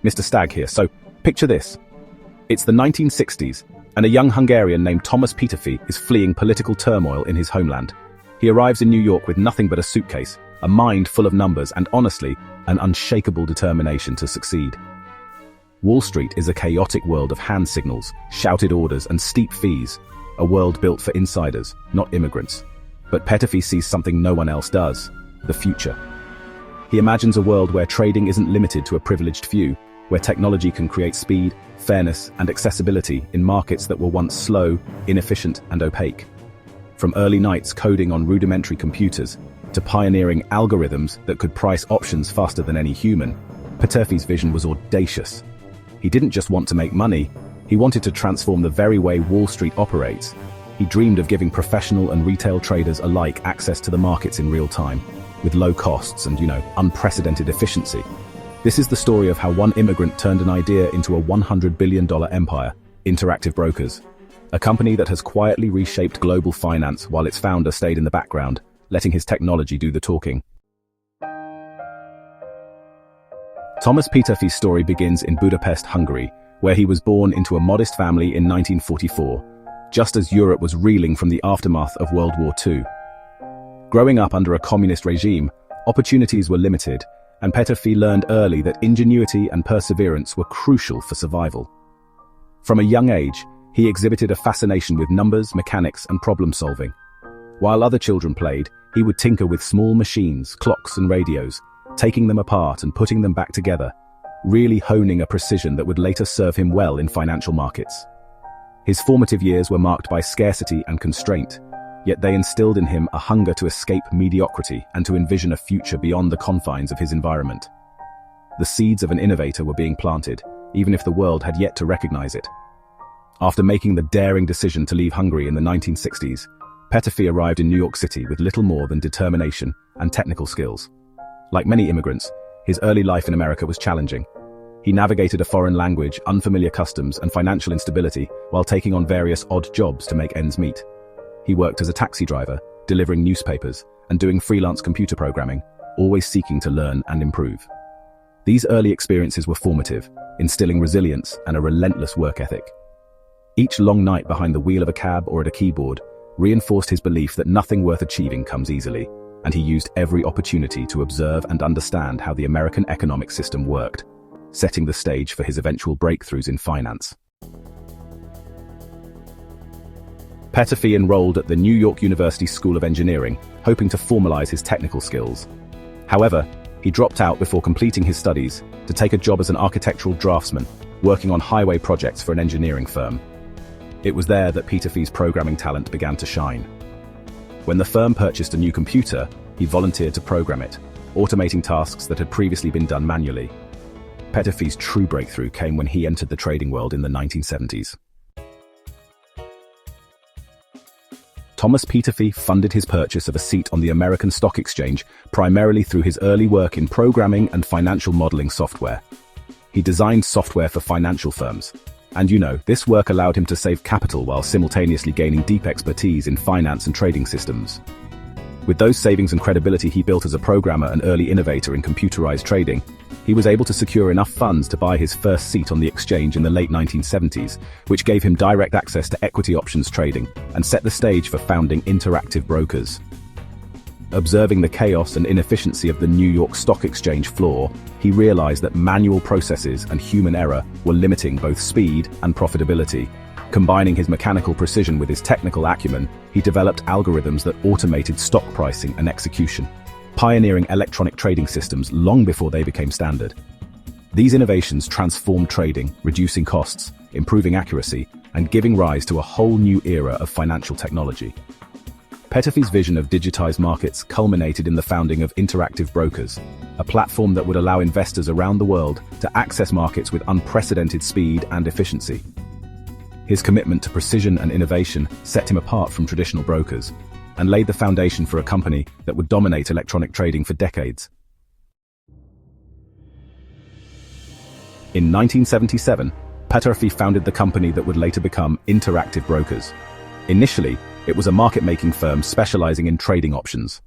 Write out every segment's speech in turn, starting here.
Mr. Stag here. So, picture this. It's the 1960s, and a young Hungarian named Thomas Peterffy is fleeing political turmoil in his homeland. He arrives in New York with nothing but a suitcase, a mind full of numbers, and honestly, an unshakable determination to succeed. Wall Street is a chaotic world of hand signals, shouted orders, and steep fees, a world built for insiders, not immigrants. But Peterffy sees something no one else does: the future. He imagines a world where trading isn't limited to a privileged few, where technology can create speed, fairness, and accessibility in markets that were once slow, inefficient, and opaque. From early nights coding on rudimentary computers to pioneering algorithms that could price options faster than any human, Peterffy's vision was audacious. He didn't just want to make money, he wanted to transform the very way Wall Street operates. He dreamed of giving professional and retail traders alike access to the markets in real time, with low costs and, unprecedented efficiency. This is the story of how one immigrant turned an idea into a $100 billion empire, Interactive Brokers, a company that has quietly reshaped global finance while its founder stayed in the background, letting his technology do the talking. Thomas Peterffy's story begins in Budapest, Hungary, where he was born into a modest family in 1944, just as Europe was reeling from the aftermath of World War II. Growing up under a communist regime, opportunities were limited, and Peterffy learned early that ingenuity and perseverance were crucial for survival. From a young age, he exhibited a fascination with numbers, mechanics, and problem-solving. While other children played, he would tinker with small machines, clocks, and radios, taking them apart and putting them back together, really honing a precision that would later serve him well in financial markets. His formative years were marked by scarcity and constraint, yet they instilled in him a hunger to escape mediocrity and to envision a future beyond the confines of his environment. The seeds of an innovator were being planted, even if the world had yet to recognize it. After making the daring decision to leave Hungary in the 1960s, Peterffy arrived in New York City with little more than determination and technical skills. Like many immigrants, his early life in America was challenging. He navigated a foreign language, unfamiliar customs, and financial instability while taking on various odd jobs to make ends meet. He worked as a taxi driver, delivering newspapers, and doing freelance computer programming, always seeking to learn and improve. These early experiences were formative, instilling resilience and a relentless work ethic. Each long night behind the wheel of a cab or at a keyboard reinforced his belief that nothing worth achieving comes easily, and he used every opportunity to observe and understand how the American economic system worked, setting the stage for his eventual breakthroughs in finance. Peterffy enrolled at the New York University School of Engineering, hoping to formalize his technical skills. However, he dropped out before completing his studies to take a job as an architectural draftsman, working on highway projects for an engineering firm. It was there that Peterffy's programming talent began to shine. When the firm purchased a new computer, he volunteered to program it, automating tasks that had previously been done manually. Peterffy's true breakthrough came when he entered the trading world in the 1970s. Thomas Peterffy funded his purchase of a seat on the American Stock Exchange primarily through his early work in programming and financial modeling software. He designed software for financial firms, and this work allowed him to save capital while simultaneously gaining deep expertise in finance and trading systems. With those savings and credibility he built as a programmer and early innovator in computerized trading, he was able to secure enough funds to buy his first seat on the exchange in the late 1970s, which gave him direct access to equity options trading and set the stage for founding Interactive Brokers. Observing the chaos and inefficiency of the New York Stock Exchange floor, he realized that manual processes and human error were limiting both speed and profitability. Combining his mechanical precision with his technical acumen, he developed algorithms that automated stock pricing and execution, pioneering electronic trading systems long before they became standard. These innovations transformed trading, reducing costs, improving accuracy, and giving rise to a whole new era of financial technology. Peterffy's vision of digitized markets culminated in the founding of Interactive Brokers, a platform that would allow investors around the world to access markets with unprecedented speed and efficiency. His commitment to precision and innovation set him apart from traditional brokers and laid the foundation for a company that would dominate electronic trading for decades. In 1977, Peterffy founded the company that would later become Interactive Brokers. Initially, it was a market-making firm specializing in trading options.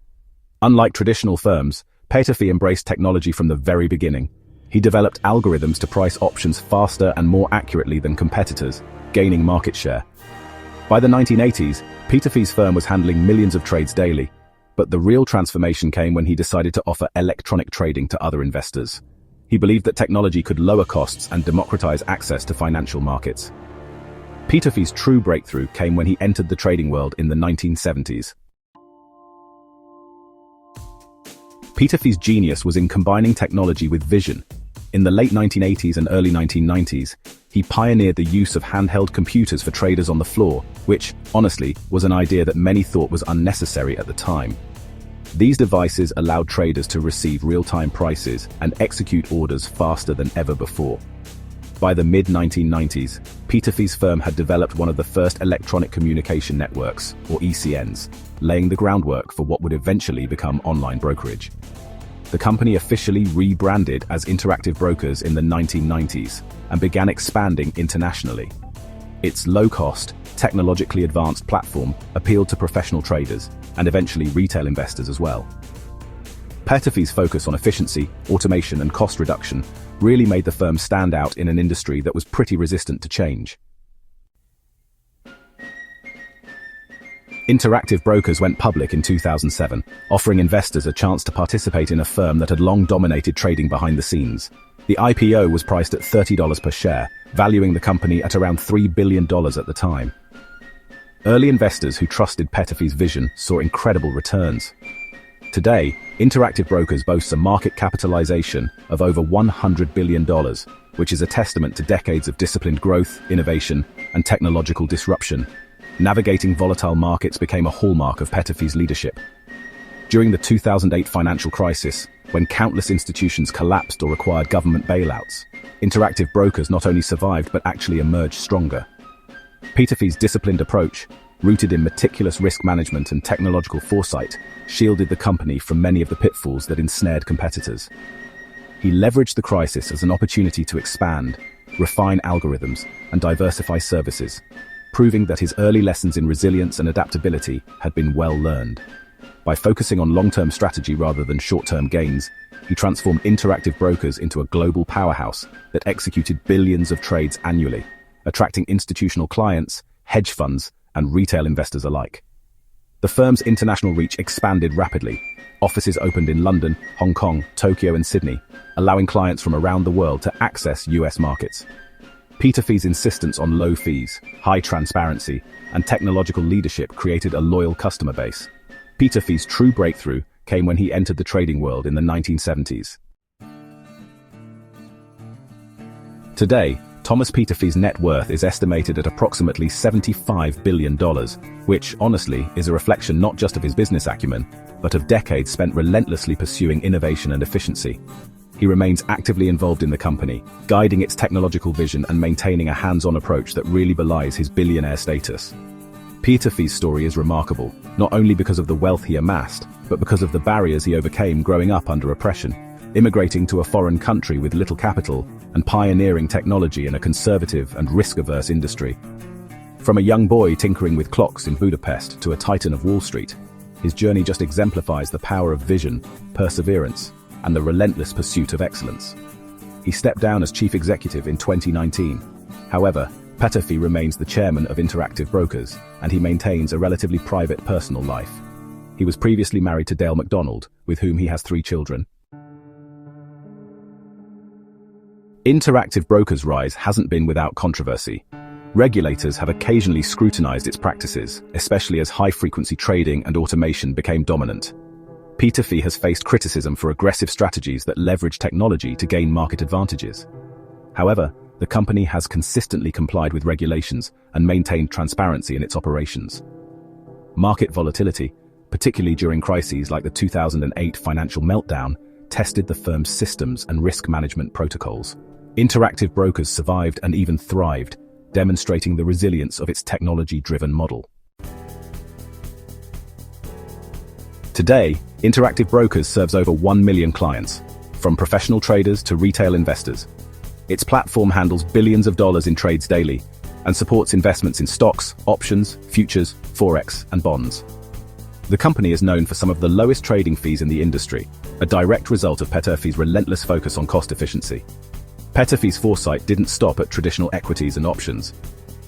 Unlike traditional firms, Peterffy embraced technology from the very beginning. He developed algorithms to price options faster and more accurately than competitors, gaining market share. By the 1980s, Peterffy's firm was handling millions of trades daily, but the real transformation came when he decided to offer electronic trading to other investors. He believed that technology could lower costs and democratize access to financial markets. Peterffy's true breakthrough came when he entered the trading world in the 1970s. Peterffy's genius was in combining technology with vision. In the late 1980s and early 1990s, he pioneered the use of handheld computers for traders on the floor, which, honestly, was an idea that many thought was unnecessary at the time. These devices allowed traders to receive real-time prices and execute orders faster than ever before. By the mid-1990s, Peterffy's firm had developed one of the first electronic communication networks, or ECNs, laying the groundwork for what would eventually become online brokerage. The company officially rebranded as Interactive Brokers in the 1990s and began expanding internationally. Its low-cost, technologically advanced platform appealed to professional traders and eventually retail investors as well. Peterffy's focus on efficiency, automation, and cost reduction really made the firm stand out in an industry that was pretty resistant to change. Interactive Brokers went public in 2007, offering investors a chance to participate in a firm that had long dominated trading behind the scenes. The IPO was priced at $30 per share, valuing the company at around $3 billion at the time. Early investors who trusted Peterffy's vision saw incredible returns. Today, Interactive Brokers boasts a market capitalization of over $100 billion, which is a testament to decades of disciplined growth, innovation, and technological disruption. Navigating volatile markets became a hallmark of Peterffy's leadership. During the 2008 financial crisis, when countless institutions collapsed or required government bailouts, Interactive Brokers not only survived but actually emerged stronger. Peterffy's disciplined approach, rooted in meticulous risk management and technological foresight, shielded the company from many of the pitfalls that ensnared competitors. He leveraged the crisis as an opportunity to expand, refine algorithms, and diversify services, proving that his early lessons in resilience and adaptability had been well learned. By focusing on long-term strategy rather than short-term gains, he transformed Interactive Brokers into a global powerhouse that executed billions of trades annually, attracting institutional clients, hedge funds, and retail investors alike. The firm's international reach expanded rapidly. Offices opened in London, Hong Kong, Tokyo, and Sydney, allowing clients from around the world to access US markets. Peterffy's insistence on low fees, high transparency, and technological leadership created a loyal customer base. Peterffy's true breakthrough came when he entered the trading world in the 1970s. Today, Thomas Peterffy's net worth is estimated at approximately $75 billion, which, honestly, is a reflection not just of his business acumen, but of decades spent relentlessly pursuing innovation and efficiency. He remains actively involved in the company, guiding its technological vision and maintaining a hands-on approach that really belies his billionaire status. Peterffy's story is remarkable, not only because of the wealth he amassed, but because of the barriers he overcame growing up under oppression, immigrating to a foreign country with little capital, and pioneering technology in a conservative and risk-averse industry. From a young boy tinkering with clocks in Budapest to a titan of Wall Street, his journey just exemplifies the power of vision, perseverance, and the relentless pursuit of excellence. He stepped down as chief executive in 2019. However, Peterffy remains the chairman of Interactive Brokers, and he maintains a relatively private personal life. He was previously married to Dale McDonald, with whom he has 3 children. Interactive Brokers' rise hasn't been without controversy. Regulators have occasionally scrutinized its practices, especially as high-frequency trading and automation became dominant. Peterffy has faced criticism for aggressive strategies that leverage technology to gain market advantages. However, the company has consistently complied with regulations and maintained transparency in its operations. Market volatility, particularly during crises like the 2008 financial meltdown, tested the firm's systems and risk management protocols. Interactive Brokers survived and even thrived, demonstrating the resilience of its technology-driven model. Today, Interactive Brokers serves over 1 million clients, from professional traders to retail investors. Its platform handles billions of dollars in trades daily and supports investments in stocks, options, futures, forex, and bonds. The company is known for some of the lowest trading fees in the industry, a direct result of Peterffy's relentless focus on cost efficiency. Peterffy's foresight didn't stop at traditional equities and options.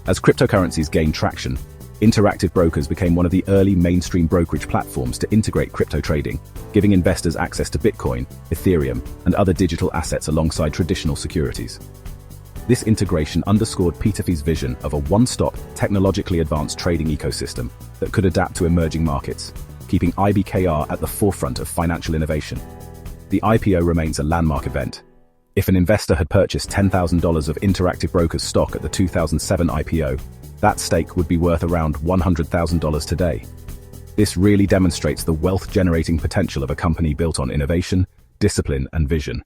As cryptocurrencies gained traction, Interactive Brokers became one of the early mainstream brokerage platforms to integrate crypto trading, giving investors access to Bitcoin, Ethereum, and other digital assets alongside traditional securities. This integration underscored Peterffy's vision of a one-stop, technologically advanced trading ecosystem that could adapt to emerging markets, keeping IBKR at the forefront of financial innovation. The IPO remains a landmark event. If an investor had purchased $10,000 of Interactive Brokers stock at the 2007 IPO, that stake would be worth around $100,000 today. This really demonstrates the wealth-generating potential of a company built on innovation, discipline, and vision.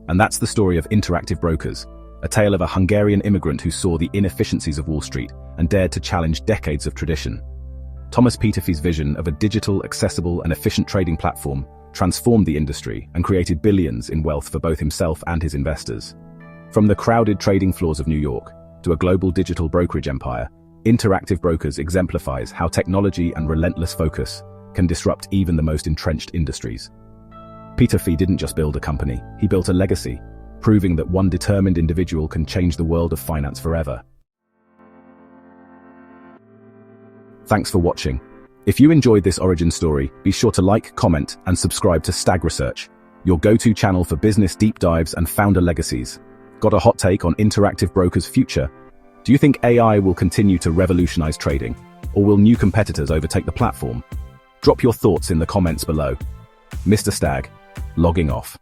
And that's the story of Interactive Brokers, a tale of a Hungarian immigrant who saw the inefficiencies of Wall Street and dared to challenge decades of tradition. Thomas Peterffy's vision of a digital, accessible, and efficient trading platform transformed the industry and created billions in wealth for both himself and his investors. From the crowded trading floors of New York to a global digital brokerage empire, Interactive Brokers exemplifies how technology and relentless focus can disrupt even the most entrenched industries. Peterffy didn't just build a company, he built a legacy, proving that one determined individual can change the world of finance forever. Thanks for watching. If you enjoyed this origin story, be sure to like, comment, and subscribe to Stag Research, your go-to channel for business deep dives and founder legacies. Got a hot take on Interactive Brokers' future? Do you think AI will continue to revolutionize trading, or will new competitors overtake the platform? Drop your thoughts in the comments below. Mr. Stag, logging off.